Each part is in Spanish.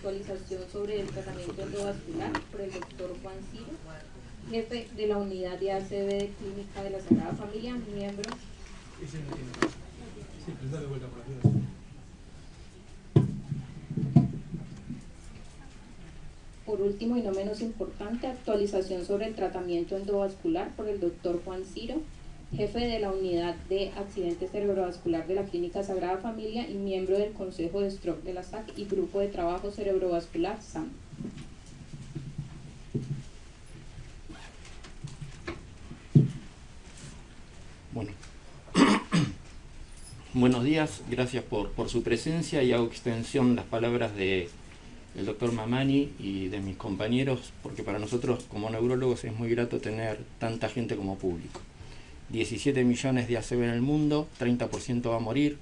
actualización sobre el tratamiento endovascular por el doctor Juan Ciro, jefe de la unidad de ACV de Clínica de la Sagrada Familia, miembro. Por último y no menos importante, actualización sobre el tratamiento endovascular por el doctor Juan Ciro, jefe de la unidad de accidente cerebrovascular de la Clínica Sagrada Familia y miembro del Consejo de Stroke de la SAC y Grupo de Trabajo Cerebrovascular SAM. Bueno, buenos días, gracias por su presencia y hago extensión las palabras del doctor Mamani y de mis compañeros, porque para nosotros como neurólogos es muy grato tener tanta gente como público. 17 millones de ACV en el mundo, 30% va a morir,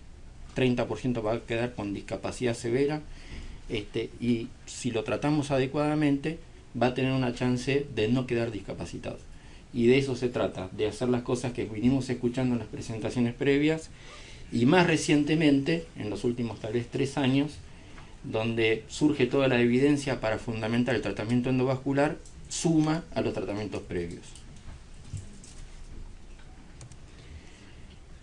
30% va a quedar con discapacidad severa, y si lo tratamos adecuadamente va a tener una chance de no quedar discapacitado. Y de eso se trata, de hacer las cosas que vinimos escuchando en las presentaciones previas, y más recientemente, en los últimos tal vez 3 años, donde surge toda la evidencia para fundamentar el tratamiento endovascular, suma a los tratamientos previos.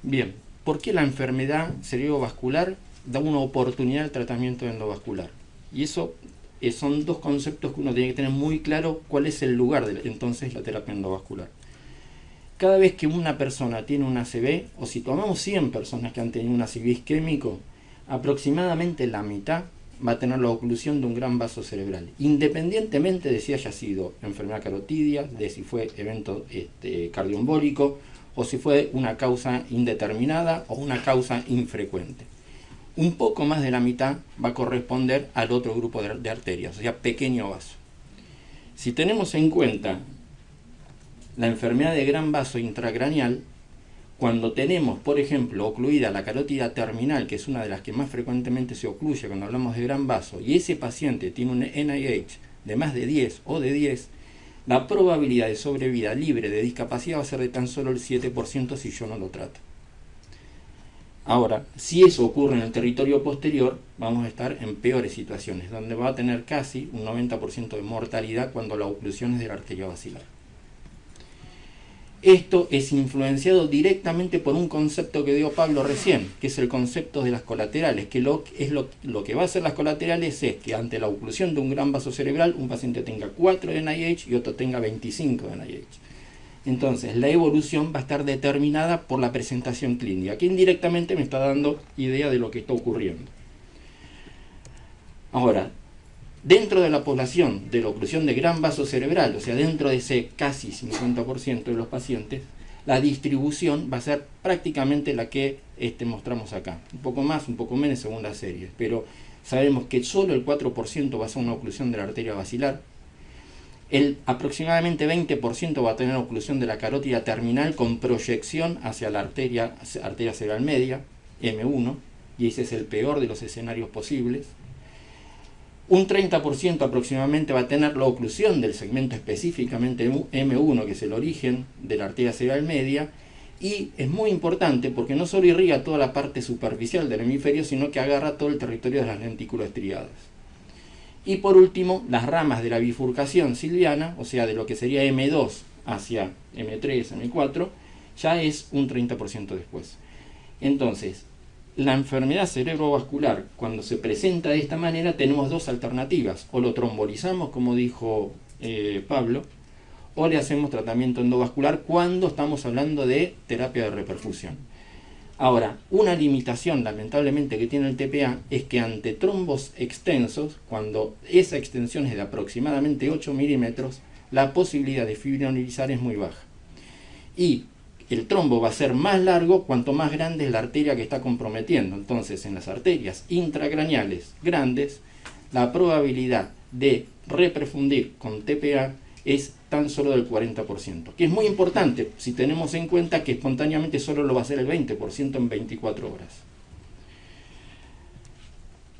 Bien, ¿por qué la enfermedad cerebrovascular da una oportunidad al tratamiento endovascular? Y eso son dos conceptos que uno tiene que tener muy claro cuál es el lugar de entonces la terapia endovascular. Cada vez que una persona tiene un ACV, o si tomamos 100 personas que han tenido un ACV isquémico, aproximadamente la mitad va a tener la oclusión de un gran vaso cerebral, independientemente de si haya sido enfermedad carotidia, de si fue evento cardioembólico, o si fue una causa indeterminada o una causa infrecuente. Un poco más de la mitad va a corresponder al otro grupo de arterias, o sea, pequeño vaso. Si tenemos en cuenta la enfermedad de gran vaso intracraneal, cuando tenemos, por ejemplo, ocluida la carótida terminal, que es una de las que más frecuentemente se ocluye cuando hablamos de gran vaso, y ese paciente tiene un NIH de más de 10 o de 10, la probabilidad de sobrevida libre de discapacidad va a ser de tan solo el 7% si yo no lo trato. Ahora, si eso ocurre en el territorio posterior, vamos a estar en peores situaciones, donde va a tener casi un 90% de mortalidad cuando la oclusión es de la arteria basilar. Esto es influenciado directamente por un concepto que dio Pablo recién, que es el concepto de las colaterales, que lo que va a hacer las colaterales es que ante la oclusión de un gran vaso cerebral, un paciente tenga 4 de NIH y otro tenga 25 de NIH. Entonces, la evolución va a estar determinada por la presentación clínica, que indirectamente me está dando idea de lo que está ocurriendo. Ahora, dentro de la población de la oclusión de gran vaso cerebral, o sea, dentro de ese casi 50% de los pacientes, la distribución va a ser prácticamente la que mostramos acá. Un poco más, un poco menos según las series, pero sabemos que solo el 4% va a ser una oclusión de la arteria basilar, el aproximadamente 20% va a tener oclusión de la carótida terminal con proyección hacia la arteria cerebral media, M1, y ese es el peor de los escenarios posibles. Un 30% aproximadamente va a tener la oclusión del segmento específicamente M1, que es el origen de la arteria cerebral media, y es muy importante porque no solo irriga toda la parte superficial del hemisferio, sino que agarra todo el territorio de las lentículas estriadas. Y por último, las ramas de la bifurcación silviana, o sea, de lo que sería M2 hacia M3, M4, ya es un 30% después. Entonces, la enfermedad cerebrovascular, cuando se presenta de esta manera, tenemos dos alternativas. O lo trombolizamos, como dijo Pablo, o le hacemos tratamiento endovascular cuando estamos hablando de terapia de reperfusión. Ahora, una limitación lamentablemente que tiene el TPA es que ante trombos extensos, cuando esa extensión es de aproximadamente 8 milímetros, la posibilidad de fibrinolizar es muy baja. Y el trombo va a ser más largo cuanto más grande es la arteria que está comprometiendo. Entonces, en las arterias intracraneales grandes, la probabilidad de reperfundir con TPA es tan solo del 40%, que es muy importante si tenemos en cuenta que espontáneamente solo lo va a hacer el 20% en 24 horas.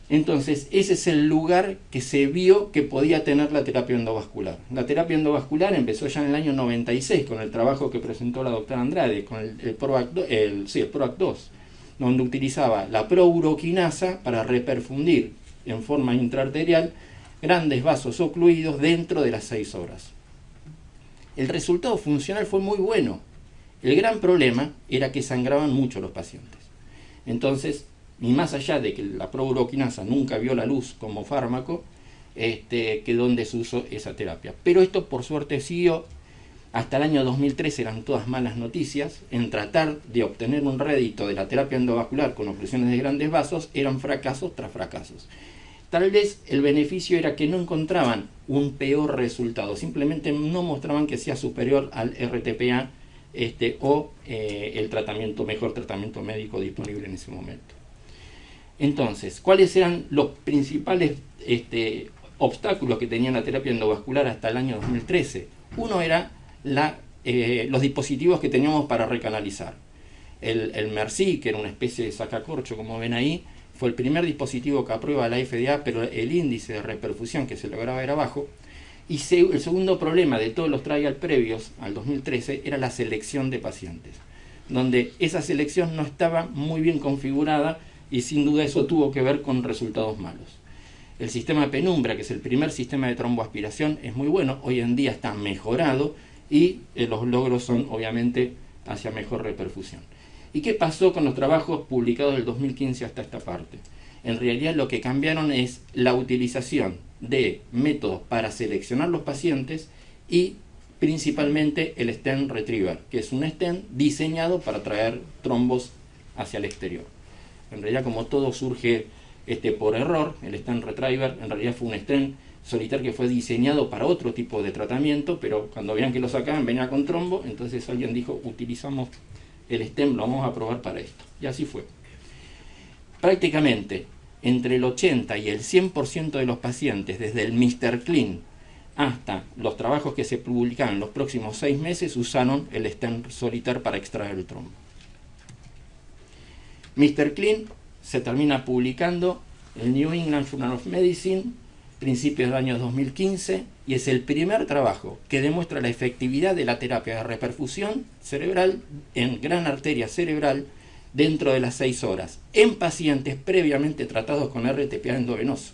Entonces, ese es el lugar que se vio que podía tener la terapia endovascular. La terapia endovascular empezó ya en el año 96 con el trabajo que presentó la doctora Andrade, con el PROACT 2, donde utilizaba la prouroquinasa para reperfundir en forma intraarterial grandes vasos ocluidos dentro de las 6 horas. El resultado funcional fue muy bueno. El gran problema era que sangraban mucho los pacientes. Entonces, y más allá de que la prouroquinasa nunca vio la luz como fármaco, quedó en desuso esa terapia. Pero esto por suerte siguió. Hasta el año 2013 eran todas malas noticias. En tratar de obtener un rédito de la terapia endovascular con oclusiones de grandes vasos, eran fracasos tras fracasos. Tal vez el beneficio era que no encontraban un peor resultado, simplemente no mostraban que sea superior al RTPA o el mejor tratamiento médico disponible en ese momento. Entonces, ¿cuáles eran los principales obstáculos que tenía la terapia endovascular hasta el año 2013? Uno era los dispositivos que teníamos para recanalizar. El MERSI, que era una especie de sacacorcho, como ven ahí, fue el primer dispositivo que aprueba la FDA, pero el índice de reperfusión que se lograba era bajo. Y el segundo problema de todos los trials previos al 2013 era la selección de pacientes, donde esa selección no estaba muy bien configurada y sin duda eso tuvo que ver con resultados malos. El sistema Penumbra, que es el primer sistema de tromboaspiración, es muy bueno, hoy en día está mejorado y los logros son obviamente hacia mejor reperfusión. ¿Y qué pasó con los trabajos publicados del 2015 hasta esta parte? En realidad lo que cambiaron es la utilización de métodos para seleccionar los pacientes y principalmente el stent retriever, que es un stent diseñado para traer trombos hacia el exterior. En realidad, como todo surge por error, el stent retriever en realidad fue un stent Solitaire que fue diseñado para otro tipo de tratamiento, pero cuando veían que lo sacaban venía con trombo, entonces alguien dijo, utilizamos el stent, lo vamos a probar para esto. Y así fue. Prácticamente entre el 80 y el 100% de los pacientes, desde el Mr. Clean hasta los trabajos que se publicaron en los próximos 6 meses, usaron el stent Solitaire para extraer el trombo. Mr. Clean se termina publicando en New England Journal of Medicine principios del año 2015 y es el primer trabajo que demuestra la efectividad de la terapia de reperfusión cerebral en gran arteria cerebral dentro de las 6 horas en pacientes previamente tratados con RTPA endovenoso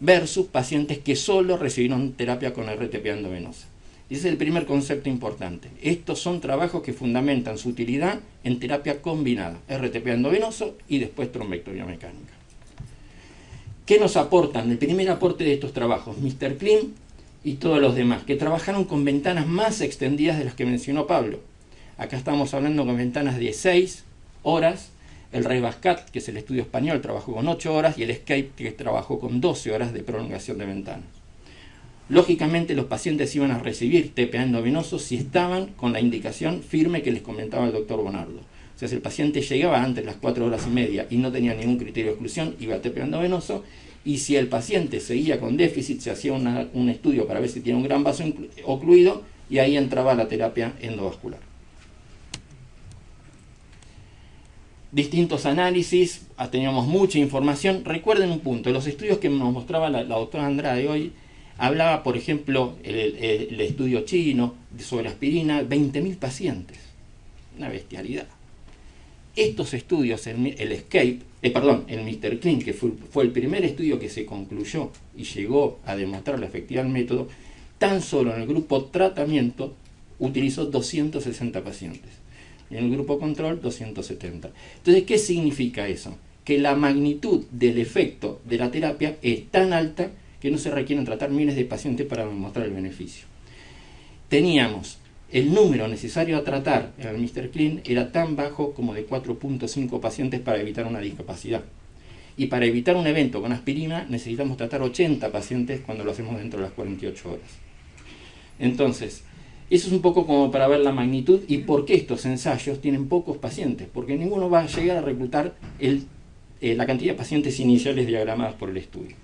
versus pacientes que solo recibieron terapia con RTPA endovenosa. Ese es el primer concepto importante. Estos son trabajos que fundamentan su utilidad en terapia combinada, RTPA endovenoso y después trombectomía mecánica. ¿Qué nos aportan? El primer aporte de estos trabajos, Mr. Clean y todos los demás, que trabajaron con ventanas más extendidas de las que mencionó Pablo. Acá estamos hablando con ventanas de 6 horas, el Rebascat, que es el estudio español, trabajó con 8 horas, y el Escape, que trabajó con 12 horas de prolongación de ventanas. Lógicamente los pacientes iban a recibir TPA endovenoso si estaban con la indicación firme que les comentaba el doctor Bonardo. O sea, si el paciente llegaba antes de las 4 horas y media y no tenía ningún criterio de exclusión, iba a TPA endovenoso, y si el paciente seguía con déficit, se hacía un estudio para ver si tiene un gran vaso ocluido, y ahí entraba la terapia endovascular. Distintos análisis, teníamos mucha información. Recuerden un punto, los estudios que nos mostraba la doctora Andrade hoy, hablaba, por ejemplo, el estudio chino sobre aspirina, 20.000 pacientes. Una bestialidad. Estos estudios, el Mr. Clean, que fue el primer estudio que se concluyó y llegó a demostrar la efectividad del método, tan solo en el grupo tratamiento utilizó 260 pacientes. En el grupo control, 270. Entonces, ¿qué significa eso? Que la magnitud del efecto de la terapia es tan alta que no se requieren tratar miles de pacientes para demostrar el beneficio. Teníamos el número necesario a tratar en el Mr. Clean era tan bajo como de 4.5 pacientes para evitar una discapacidad. Y para evitar un evento con aspirina necesitamos tratar 80 pacientes cuando lo hacemos dentro de las 48 horas. Entonces, eso es un poco como para ver la magnitud y por qué estos ensayos tienen pocos pacientes, porque ninguno va a llegar a reclutar la cantidad de pacientes iniciales diagramadas por el estudio.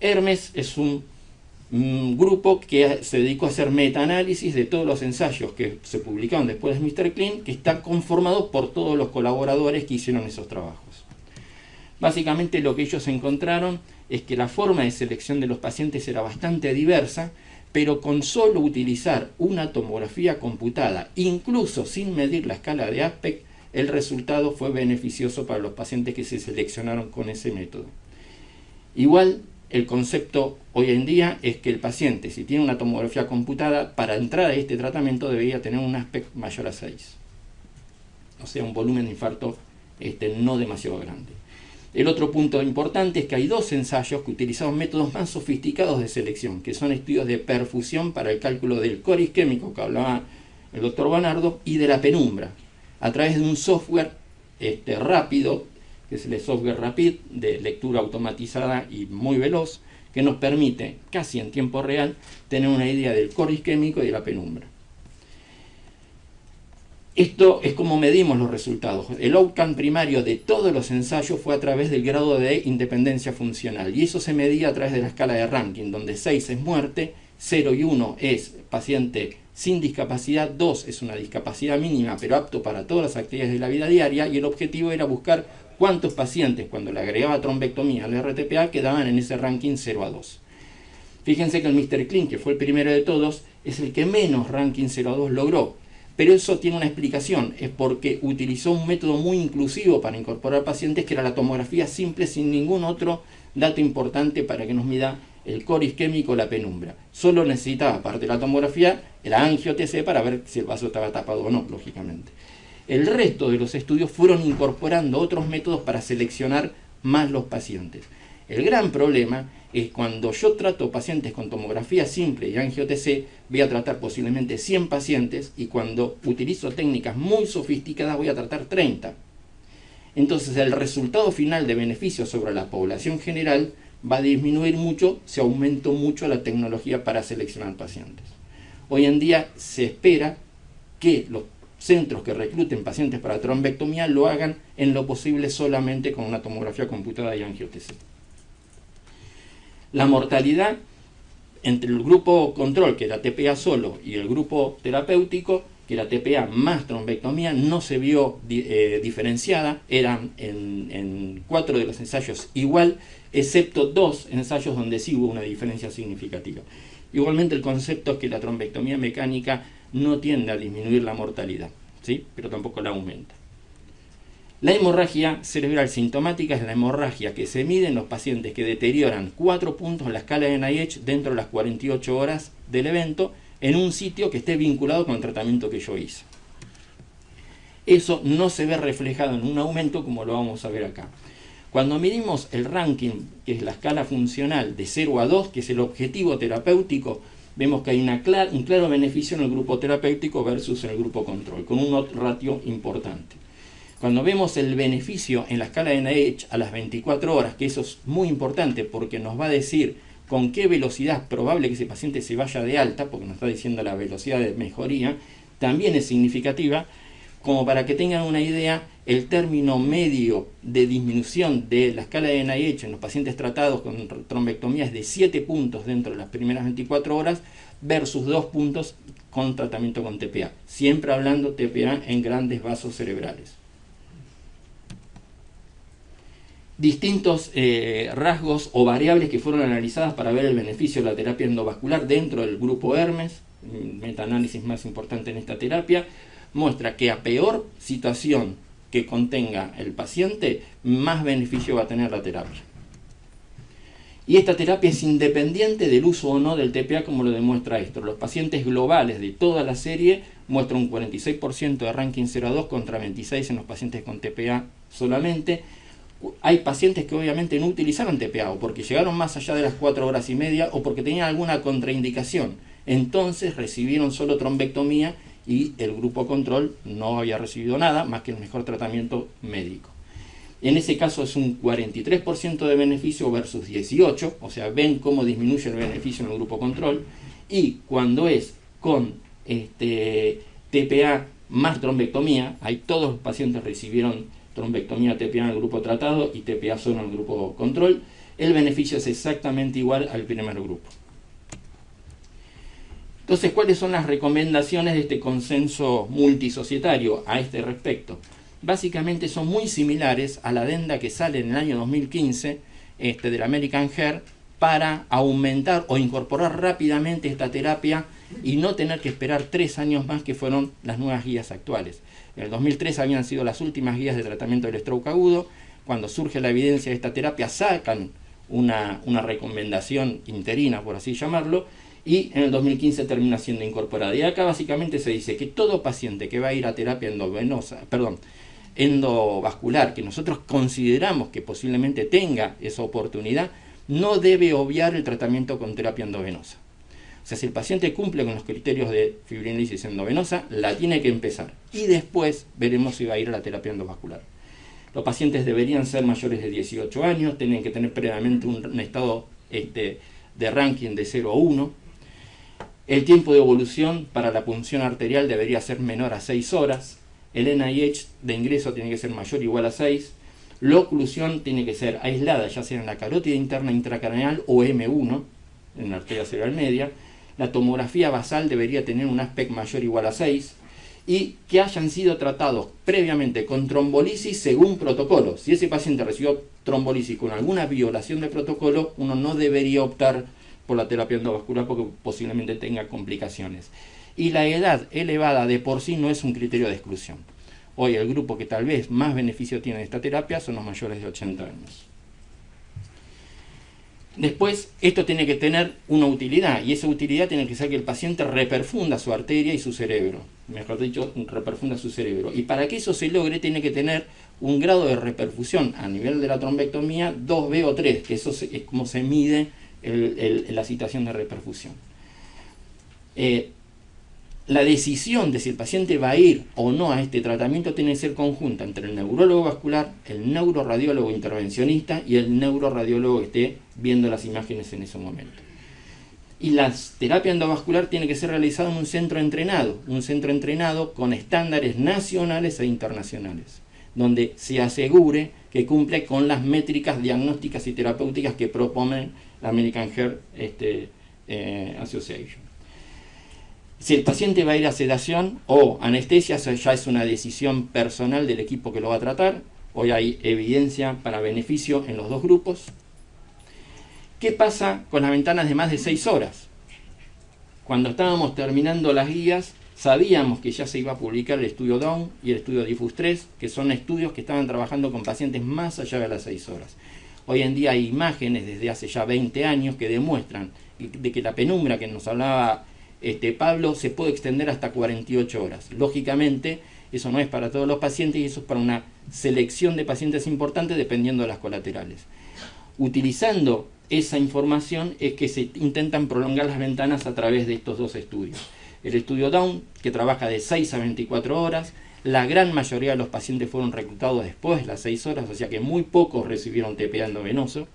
Hermes es un grupo que se dedicó a hacer metaanálisis de todos los ensayos que se publicaron después de Mr. Clean, que está conformado por todos los colaboradores que hicieron esos trabajos. Básicamente lo que ellos encontraron es que la forma de selección de los pacientes era bastante diversa, pero con solo utilizar una tomografía computada, incluso sin medir la escala de Aspect, el resultado fue beneficioso para los pacientes que se seleccionaron con ese método. Igual, el concepto hoy en día es que el paciente, si tiene una tomografía computada, para entrar a este tratamiento debería tener un aspecto mayor a 6. O sea, un volumen de infarto no demasiado grande. El otro punto importante es que hay dos ensayos que utilizaron métodos más sofisticados de selección, que son estudios de perfusión para el cálculo del core isquémico, que hablaba el doctor Banardo, y de la penumbra, a través de un software rápido, que es el software Rapid, de lectura automatizada y muy veloz, que nos permite, casi en tiempo real, tener una idea del core isquémico y de la penumbra. Esto es como medimos los resultados. El outcome primario de todos los ensayos fue a través del grado de independencia funcional, y eso se medía a través de la escala de ranking, donde 6 es muerte, 0 y 1 es paciente sin discapacidad, 2 es una discapacidad mínima pero apto para todas las actividades de la vida diaria, y el objetivo era buscar cuántos pacientes, cuando le agregaba trombectomía al RTPA, quedaban en ese ranking 0 a 2. Fíjense que el Mr. Clean, que fue el primero de todos, es el que menos ranking 0 a 2 logró. Pero eso tiene una explicación, es porque utilizó un método muy inclusivo para incorporar pacientes, que era la tomografía simple, sin ningún otro dato importante para que nos mida el core isquémico o la penumbra. Solo necesitaba, aparte de la tomografía, el angio-TC para ver si el vaso estaba tapado o no, lógicamente. El resto de los estudios fueron incorporando otros métodos para seleccionar más los pacientes. El gran problema es cuando yo trato pacientes con tomografía simple y angio-TC, voy a tratar posiblemente 100 pacientes, y cuando utilizo técnicas muy sofisticadas voy a tratar 30. Entonces el resultado final de beneficio sobre la población general va a disminuir mucho si aumento mucho la tecnología para seleccionar pacientes. Hoy en día se espera que los centros que recluten pacientes para trombectomía lo hagan en lo posible solamente con una tomografía computada y angio-TC. La mortalidad entre el grupo control, que era TPA solo, y el grupo terapéutico, que era TPA más trombectomía, no se vio diferenciada. Eran en 4 de los ensayos igual, excepto 2 ensayos donde sí hubo una diferencia significativa. Igualmente, el concepto es que la trombectomía mecánica no tiende a disminuir la mortalidad, ¿sí? Pero tampoco la aumenta. La hemorragia cerebral sintomática es la hemorragia que se mide en los pacientes que deterioran 4 puntos en la escala de NIH dentro de las 48 horas del evento, en un sitio que esté vinculado con el tratamiento que yo hice. Eso no se ve reflejado en un aumento, como lo vamos a ver acá. Cuando medimos el ranking, que es la escala funcional de 0 a 2, que es el objetivo terapéutico, vemos que hay un claro beneficio en el grupo terapéutico versus en el grupo control, con un ratio importante. Cuando vemos el beneficio en la escala de NIH a las 24 horas, que eso es muy importante porque nos va a decir con qué velocidad es probable que ese paciente se vaya de alta, porque nos está diciendo la velocidad de mejoría, también es significativa. Como para que tengan una idea, el término medio de disminución de la escala de NIH en los pacientes tratados con trombectomía es de 7 puntos dentro de las primeras 24 horas versus 2 puntos con tratamiento con TPA. Siempre hablando TPA en grandes vasos cerebrales. Distintos rasgos o variables que fueron analizadas para ver el beneficio de la terapia endovascular dentro del grupo Hermes, metaanálisis más importante en esta terapia, muestra que a peor situación que contenga el paciente, más beneficio va a tener la terapia. Y esta terapia es independiente del uso o no del TPA, como lo demuestra esto. Los pacientes globales de toda la serie muestran un 46% de ranking 0 a 2 contra 26 en los pacientes con TPA solamente. Hay pacientes que obviamente no utilizaron TPA, o porque llegaron más allá de las 4 horas y media, o porque tenían alguna contraindicación. Entonces recibieron solo trombectomía y el grupo control no había recibido nada más que el mejor tratamiento médico. En ese caso es un 43% de beneficio versus 18%, o sea, ven cómo disminuye el beneficio en el grupo control. Y cuando es con TPA más trombectomía, ahí todos los pacientes recibieron trombectomía TPA en el grupo tratado y TPA solo en el grupo control, el beneficio es exactamente igual al primer grupo. Entonces, ¿cuáles son las recomendaciones de este consenso multisocietario a este respecto? Básicamente son muy similares a la adenda que sale en el año 2015 del American Heart para aumentar o incorporar rápidamente esta terapia y no tener que esperar 3 años más, que fueron las nuevas guías actuales. En el 2003 habían sido las últimas guías de tratamiento del stroke agudo. Cuando surge la evidencia de esta terapia, sacan una recomendación interina, por así llamarlo, y en el 2015 termina siendo incorporada. Y acá básicamente se dice que todo paciente que va a ir a terapia endovascular, que nosotros consideramos que posiblemente tenga esa oportunidad, no debe obviar el tratamiento con terapia endovenosa. O sea, si el paciente cumple con los criterios de fibrinolisis endovenosa, la tiene que empezar. Y después veremos si va a ir a la terapia endovascular. Los pacientes deberían ser mayores de 18 años, tienen que tener previamente un estado de ranking de 0 a 1. El tiempo de evolución para la punción arterial debería ser menor a 6 horas. El NIH de ingreso tiene que ser mayor o igual a 6. La oclusión tiene que ser aislada, ya sea en la carótida interna intracraneal o M1, en la arteria cerebral media. La tomografía basal debería tener un aspect mayor o igual a 6. Y que hayan sido tratados previamente con trombolisis según protocolo. Si ese paciente recibió trombolisis con alguna violación de protocolo, uno no debería optar por la terapia endovascular porque posiblemente tenga complicaciones. Y la edad elevada de por sí no es un criterio de exclusión. Hoy el grupo que tal vez más beneficio tiene de esta terapia son los mayores de 80 años. Después, esto tiene que tener una utilidad, y esa utilidad tiene que ser que el paciente reperfunda su arteria y su cerebro. Mejor dicho, reperfunda su cerebro. Y para que eso se logre, tiene que tener un grado de reperfusión a nivel de la trombectomía 2B o 3, que eso es como se mide la situación de reperfusión. La decisión de si el paciente va a ir o no a este tratamiento tiene que ser conjunta entre el neurólogo vascular, el neuroradiólogo intervencionista y el neuroradiólogo que esté viendo las imágenes en ese momento. Y la terapia endovascular tiene que ser realizada en un centro entrenado con estándares nacionales e internacionales, donde se asegure que cumple con las métricas diagnósticas y terapéuticas que propone la American Heart Association. Si el paciente va a ir a sedación o anestesia, eso ya es una decisión personal del equipo que lo va a tratar. Hoy hay evidencia para beneficio en los dos grupos. ¿Qué pasa con las ventanas de más de 6 horas? Cuando estábamos terminando las guías, sabíamos que ya se iba a publicar el estudio Dawn y el estudio Diffus 3, que son estudios que estaban trabajando con pacientes más allá de las 6 horas. Hoy en día hay imágenes desde hace ya 20 años que demuestran de que la penumbra que nos hablaba Pablo se puede extender hasta 48 horas. Lógicamente, eso no es para todos los pacientes y eso es para una selección de pacientes importantes dependiendo de las colaterales. Utilizando esa información es que se intentan prolongar las ventanas a través de estos dos estudios. El estudio Dawn, que trabaja de 6 a 24 horas, la gran mayoría de los pacientes fueron reclutados después de las 6 horas, o sea que muy pocos recibieron TPA endovenoso.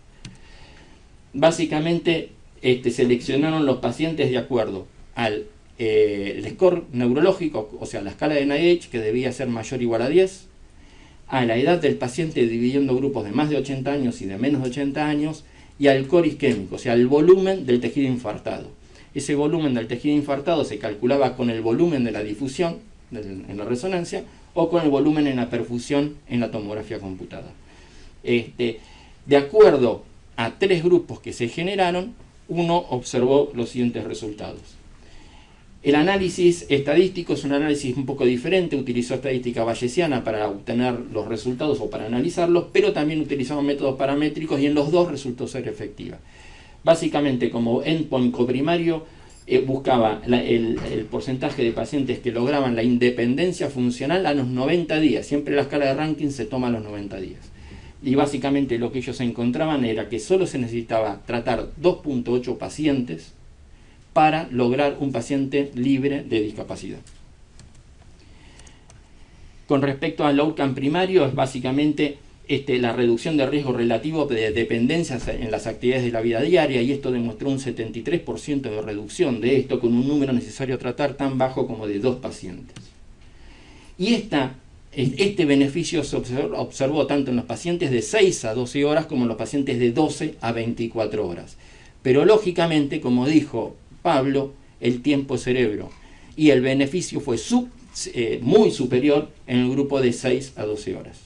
Básicamente seleccionaron los pacientes de acuerdo al el score neurológico, o sea, la escala de NIH, que debía ser mayor o igual a 10, a la edad del paciente dividiendo grupos de más de 80 años y de menos de 80 años, y al core isquémico, o sea, el volumen del tejido infartado. Ese volumen del tejido infartado se calculaba con el volumen de la difusión en la resonancia o con el volumen en la perfusión en la tomografía computada. De acuerdo a 3 grupos que se generaron, uno observó los siguientes resultados. El análisis estadístico es un análisis un poco diferente, utilizó estadística bayesiana para obtener los resultados o para analizarlos, pero también utilizamos métodos paramétricos y en los dos resultó ser efectiva. Básicamente, como endpoint coprimario, buscaba el porcentaje de pacientes que lograban la independencia funcional a los 90 días. Siempre la escala de ranking se toma a los 90 días. Y básicamente lo que ellos encontraban era que solo se necesitaba tratar 2.8 pacientes para lograr un paciente libre de discapacidad. Con respecto al outcome primario, es básicamente la reducción de riesgo relativo de dependencias en las actividades de la vida diaria, y esto demostró un 73% de reducción de esto con un número necesario a tratar tan bajo como de 2 pacientes. Y este beneficio se observó tanto en los pacientes de 6 a 12 horas como en los pacientes de 12 a 24 horas. Pero lógicamente, como dijo Pablo, el tiempo cerebro, y el beneficio fue muy superior en el grupo de 6 a 12 horas.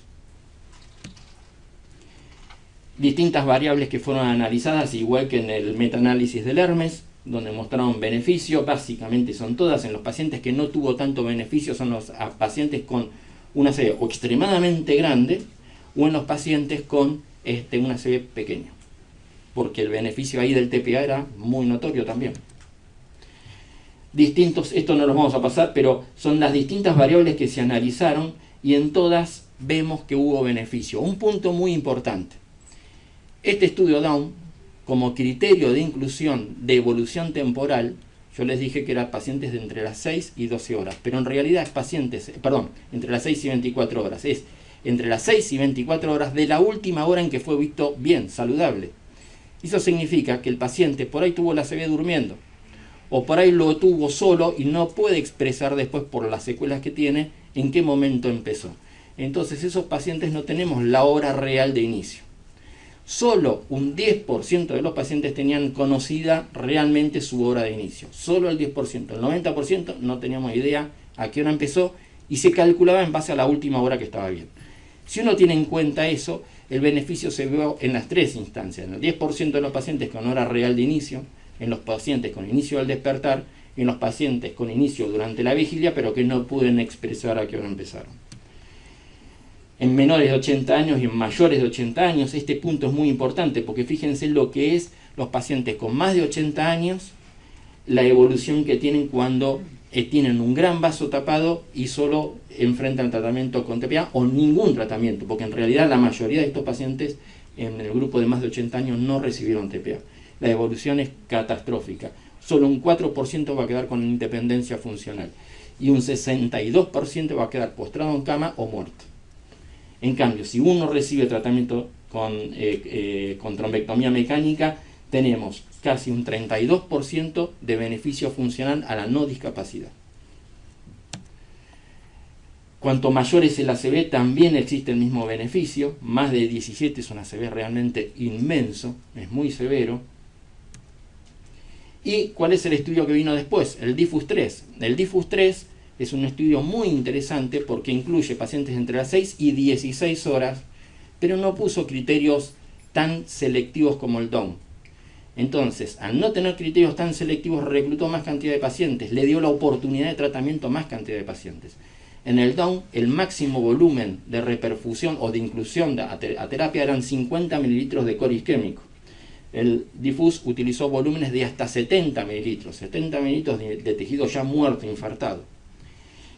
Distintas variables que fueron analizadas, igual que en el metaanálisis del Hermes, donde mostraron beneficio, básicamente son todas. En los pacientes que no tuvo tanto beneficio son los pacientes con una CV o extremadamente grande o en los pacientes con una CV pequeña. porque el beneficio ahí del TPA era muy notorio también. Esto no los vamos a pasar, pero son las distintas variables que se analizaron y en todas vemos que hubo beneficio. Un punto muy importante. Este estudio Down, como criterio de inclusión de evolución temporal, yo les dije que eran pacientes de entre las 6 y 12 horas, pero en realidad es entre las 6 y 24 horas. Es entre las 6 y 24 horas de la última hora en que fue visto bien, saludable. Eso significa que el paciente por ahí tuvo la ACV durmiendo, o por ahí lo tuvo solo y no puede expresar después por las secuelas que tiene en qué momento empezó. Entonces esos pacientes no tenemos la hora real de inicio. Solo un 10% de los pacientes tenían conocida realmente su hora de inicio. Solo el 10%. El 90% no teníamos idea a qué hora empezó y se calculaba en base a la última hora que estaba bien. Si uno tiene en cuenta eso, el beneficio se vio en las tres instancias. En el 10% de los pacientes con hora real de inicio, en los pacientes con inicio al despertar, y en los pacientes con inicio durante la vigilia, pero que no pueden expresar a qué hora empezaron. En menores de 80 años y en mayores de 80 años, este punto es muy importante, porque fíjense lo que es los pacientes con más de 80 años, la evolución que tienen cuando tienen un gran vaso tapado y solo enfrentan tratamiento con TPA o ningún tratamiento, porque en realidad la mayoría de estos pacientes en el grupo de más de 80 años no recibieron TPA. La evolución es catastrófica. Solo un 4% va a quedar con independencia funcional y un 62% va a quedar postrado en cama o muerto. En cambio, si uno recibe tratamiento con trombectomía mecánica, tenemos casi un 32% de beneficio funcional a la no discapacidad. Cuanto mayor es el ACV, también existe el mismo beneficio. Más de 17 es un ACV realmente inmenso, es muy severo. ¿Y cuál es el estudio que vino después? El DIFUS 3. El DIFUS 3 es un estudio muy interesante porque incluye pacientes entre las 6 y 16 horas, pero no puso criterios tan selectivos como el DOWN. Entonces, al no tener criterios tan selectivos, reclutó más cantidad de pacientes, le dio la oportunidad de tratamiento a más cantidad de pacientes. En el DOWN, el máximo volumen de reperfusión o de inclusión a terapia eran 50 mililitros de core isquémico. El DIFUS utilizó volúmenes de hasta 70 mililitros de tejido ya muerto, infartado.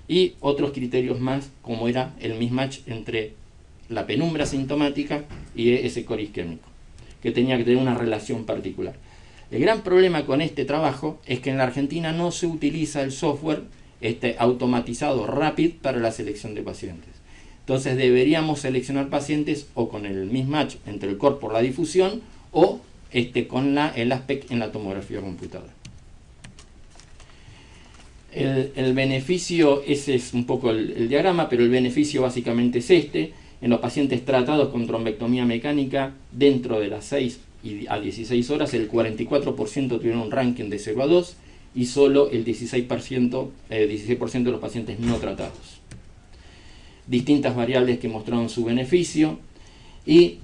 Y otros criterios más, como era el mismatch entre la penumbra sintomática y ese core isquémico, que tenía que tener una relación particular. El gran problema con este trabajo es que en la Argentina no se utiliza el software automatizado RAPID para la selección de pacientes. Entonces deberíamos seleccionar pacientes o con el mismatch entre el core por la difusión o con el aspect en la tomografía computada. El beneficio, ese es un poco el diagrama, pero el beneficio básicamente es este. En los pacientes tratados con trombectomía mecánica, dentro de las 6 a 16 horas, el 44% tuvieron un ranking de 0 a 2 y solo el 16% de los pacientes no tratados. Distintas variables que mostraron su beneficio y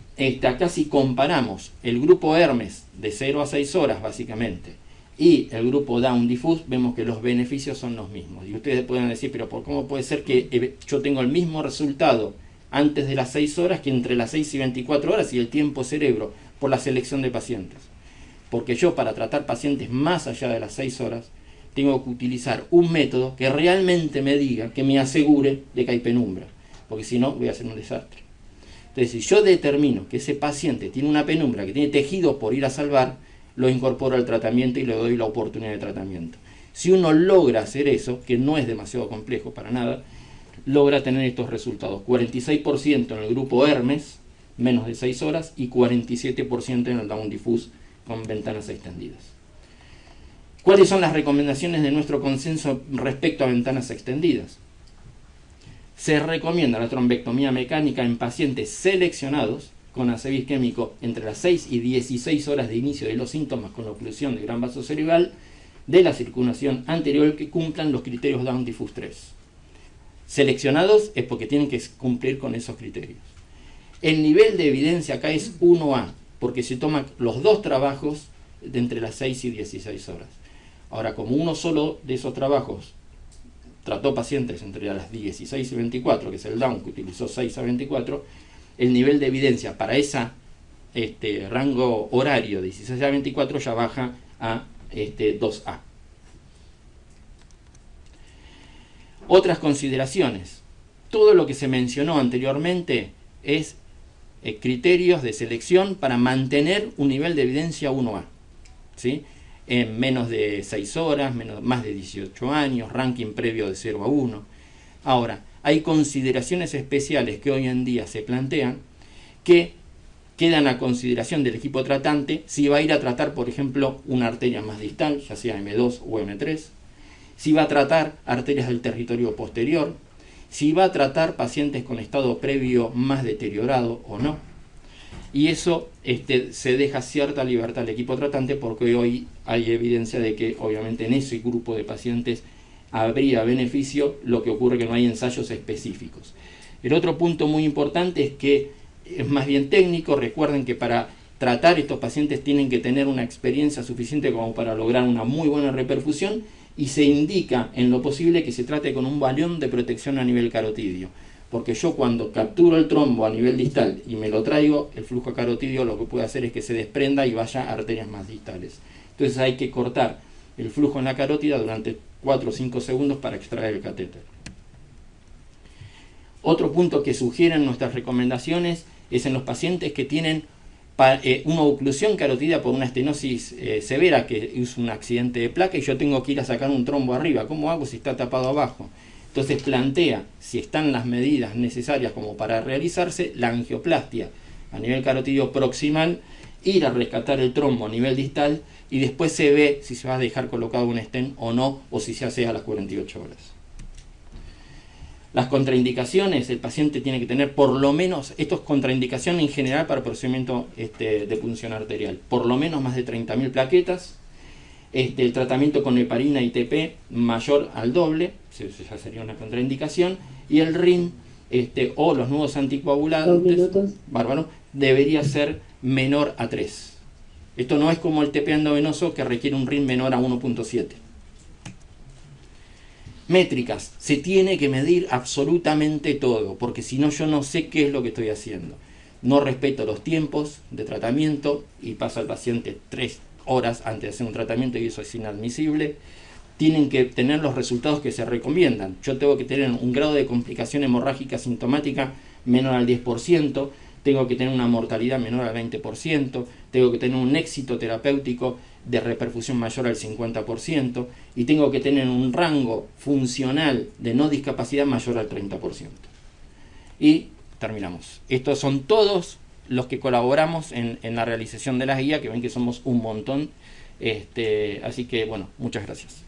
acá si comparamos el grupo Hermes de 0 a 6 horas básicamente y el grupo Down Diffuse, vemos que los beneficios son los mismos. Y ustedes pueden decir, pero ¿cómo puede ser que yo tengo el mismo resultado antes de las 6 horas que entre las 6 y 24 horas y el tiempo cerebro por la selección de pacientes? Porque yo, para tratar pacientes más allá de las 6 horas, tengo que utilizar un método que realmente me diga, que me asegure de que hay penumbra, porque si no voy a hacer un desastre. Entonces, si yo determino que ese paciente tiene una penumbra, que tiene tejido por ir a salvar, lo incorporo al tratamiento y le doy la oportunidad de tratamiento. Si uno logra hacer eso, que no es demasiado complejo para nada, logra tener estos resultados: 46% en el grupo Hermes, menos de 6 horas, y 47% en el Down Diffuse con ventanas extendidas. ¿Cuáles son las recomendaciones de nuestro consenso respecto a ventanas extendidas? Se recomienda la trombectomía mecánica en pacientes seleccionados con ACV isquémico entre las 6 y 16 horas de inicio de los síntomas con oclusión de gran vaso cerebral de la circulación anterior que cumplan los criterios Down Diffuse 3. Seleccionados es porque tienen que cumplir con esos criterios. El nivel de evidencia acá es 1A, porque se toman los dos trabajos de entre las 6 y 16 horas. Ahora, como uno solo de esos trabajos trató pacientes entre las 16 y 24, que es el Down, que utilizó 6 a 24, el nivel de evidencia para esa rango horario 16 a 24 ya baja a 2A. Otras consideraciones. Todo lo que se mencionó anteriormente es criterios de selección para mantener un nivel de evidencia 1A, ¿sí? En menos de 6 horas, más de 18 años, ranking previo de 0 a 1. Ahora, hay consideraciones especiales que hoy en día se plantean que quedan a consideración del equipo tratante si va a ir a tratar, por ejemplo, una arteria más distal, ya sea M2 o M3, si va a tratar arterias del territorio posterior, si va a tratar pacientes con estado previo más deteriorado o no. Y eso se deja cierta libertad al equipo tratante porque hoy hay evidencia de que obviamente en ese grupo de pacientes habría beneficio, lo que ocurre que no hay ensayos específicos. El otro punto muy importante es que es más bien técnico. Recuerden que para tratar estos pacientes tienen que tener una experiencia suficiente como para lograr una muy buena reperfusión, y se indica en lo posible que se trate con un balón de protección a nivel carotidio, porque yo cuando capturo el trombo a nivel distal y me lo traigo, el flujo carotidio lo que puede hacer es que se desprenda y vaya a arterias más distales. Entonces hay que cortar el flujo en la carótida durante 4 o 5 segundos para extraer el catéter. Otro punto que sugieren nuestras recomendaciones es en los pacientes que tienen una oclusión carotidia por una estenosis severa, que es un accidente de placa y yo tengo que ir a sacar un trombo arriba. ¿Cómo hago si está tapado abajo? Entonces plantea, si están las medidas necesarias como para realizarse, la angioplastia a nivel carotidio proximal, ir a rescatar el trombo a nivel distal y después se ve si se va a dejar colocado un stent o no, o si se hace a las 48 horas. Las contraindicaciones, el paciente tiene que tener por lo menos, esto es contraindicación en general para procedimiento de punción arterial, por lo menos más de 30.000 plaquetas, el tratamiento con heparina y TP mayor al doble, eso ya sería una contraindicación, y el RIN o los nuevos anticoagulantes, bárbaro, debería ser menor a 3. Esto no es como el TP endovenoso que requiere un RIN menor a 1.7. Métricas, se tiene que medir absolutamente todo, porque si no yo no sé qué es lo que estoy haciendo. No respeto los tiempos de tratamiento y pasa al paciente 3 horas antes de hacer un tratamiento y eso es inadmisible. Tienen que tener los resultados que se recomiendan. Yo tengo que tener un grado de complicación hemorrágica sintomática menor al 10%, tengo que tener una mortalidad menor al 20%, tengo que tener un éxito terapéutico de reperfusión mayor al 50% y tengo que tener un rango funcional de no discapacidad mayor al 30%. Y terminamos. Estos son todos los que colaboramos en la realización de las guías, que ven que somos un montón. Así que, bueno, muchas gracias.